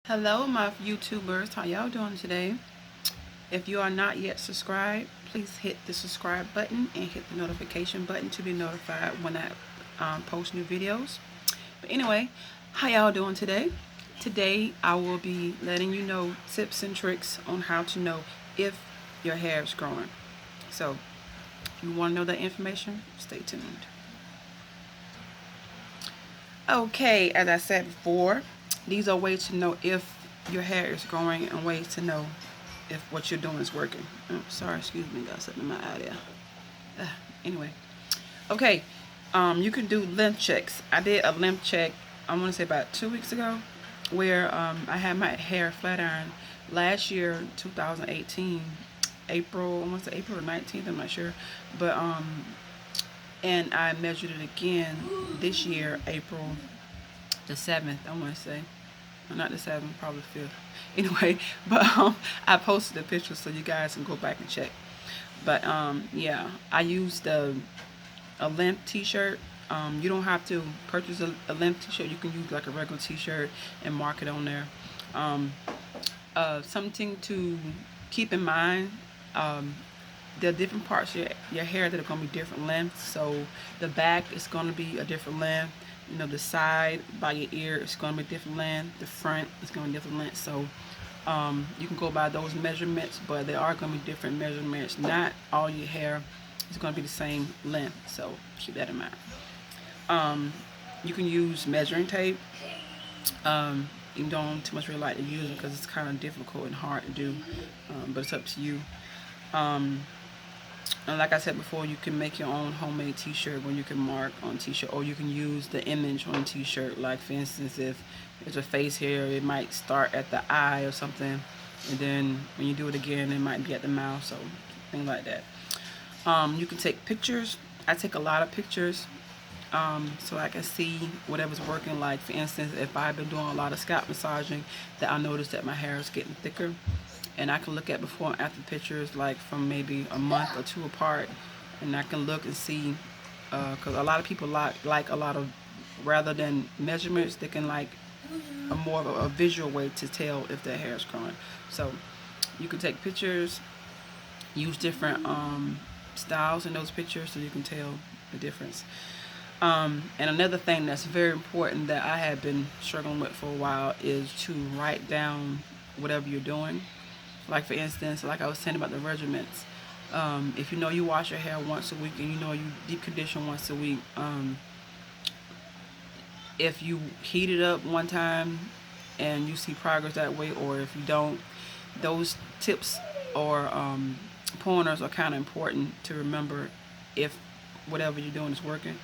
Hello, my YouTubers. How y'all doing today? If you are not yet subscribed, please hit the subscribe button and hit the notification button to be notified when I post new videos. But anyway, how y'all doing today? Today, I will be letting you know tips and tricks on how to know if your hair is growing. So, you want to know that information? Stay tuned. Okay, as I said before, these are ways to know if your hair is growing and ways to know if what you're doing is working. Oh, sorry, excuse me, got something in my eye there. Anyway, okay, you can do length checks. I did a length check, I want to say about 2 weeks ago, where I had my hair flat iron last year, 2018, April, I want to say April 19th, I'm not sure, but and I measured it again this year, April the 7th, I want to say. Well, not the 7th, probably the 5th. Anyway, but I posted the picture so you guys can go back and check. But yeah, I used a length t-shirt. You don't have to purchase a length t-shirt. You can use like a regular t-shirt and mark it on there. Something to keep in mind, there are different parts of your hair that are going to be different lengths. So the back is going to be a different length. You know, the side by your ear is going to be different length. The front is going to be different length. So you can go by those measurements, but there are going to be different measurements. Not all your hair is going to be the same length. So keep that in mind. You can use measuring tape. You don't too much really like to use it because it's kind of difficult and hard to do, but it's up to you. And like I said before, you can make your own homemade t-shirt where you can mark on t-shirt, or you can use the image on t-shirt. Like for instance, if there's a face here, it might start at the eye or something, and then when you do it again, it might be at the mouth, so things like that. You can take pictures. I take a lot of pictures so I can see whatever's working. Like for instance, if I've been doing a lot of scalp massaging, that I notice that my hair is getting thicker, and I can look at before and after pictures like from maybe a month or two apart, and I can look and see because a lot of people like a lot of, rather than measurements, they can like a more of a visual way to tell if their hair is growing. So you can take pictures, use different styles in those pictures so you can tell the difference. And another thing that's very important that I have been struggling with for a while is to write down whatever you're doing. Like for instance, like I was saying about the regiments, if you know you wash your hair once a week and you know you deep condition once a week, if you heat it up one time and you see progress that way, or if you don't, those tips or pointers are kind of important to remember if whatever you're doing is working.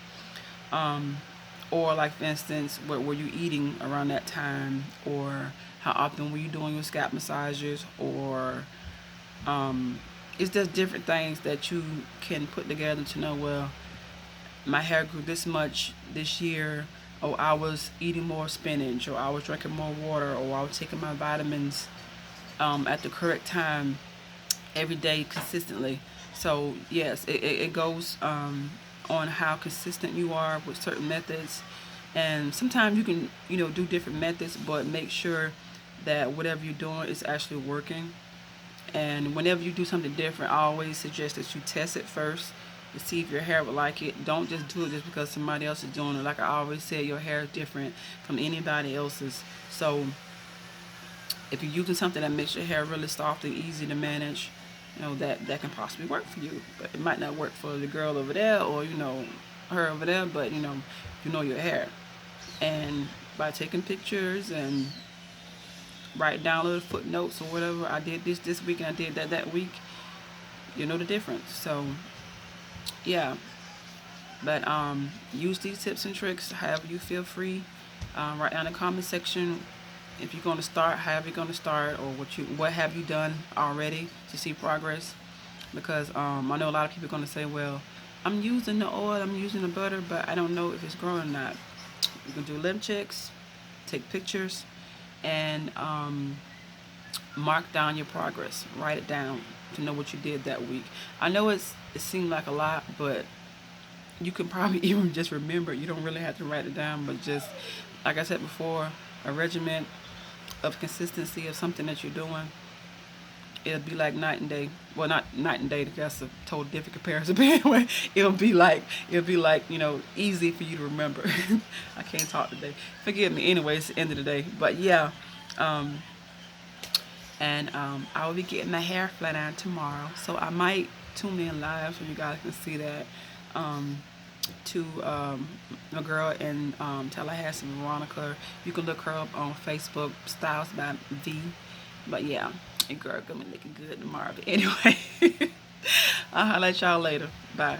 Or like for instance, what were you eating around that time, or how often were you doing your scalp massages, or it's just different things that you can put together to know, well, my hair grew this much this year, or I was eating more spinach, or I was drinking more water, or I was taking my vitamins at the correct time every day consistently. So yes, it goes on how consistent you are with certain methods, and sometimes you can do different methods, but make sure that whatever you're doing is actually working. And whenever you do something different, I always suggest that you test it first to see if your hair would like it. Don't just do it just because somebody else is doing it. Like I always say, your hair is different from anybody else's. So if you're using something that makes your hair really soft and easy to manage, that can possibly work for you. But it might not work for the girl over there, or her over there. But you know your hair, and by taking pictures and write down little footnotes or whatever, I did this week and I did that week, you know the difference. So yeah, but use these tips and tricks however you feel free. Write down in the comment section if you're going to start, however you're going to start, or what have you done already to see progress. Because I know a lot of people are going to say, well, I'm using the oil, I'm using the butter, but I don't know if it's growing or not. You can do lip checks, take pictures, and mark down your progress. Write it down to know what you did that week. I know it seemed like a lot, but you can probably even just remember. You don't really have to write it down, but just like I said before, a regiment of consistency of something that you're doing, it'll be like night and day. Well, not night and day. That's a total different comparison. But anyway, it'll be like easy for you to remember. I can't talk today. Forgive me. Anyway, it's the end of the day. But yeah, um, and I will be getting my hair flat ironed tomorrow. So I might tune in live so you guys can see that. To a girl in Tallahassee, Veronica. You can look her up on Facebook, Styles by V. But yeah, and girl gonna be looking good tomorrow. But anyway, I'll holler at y'all later. Bye.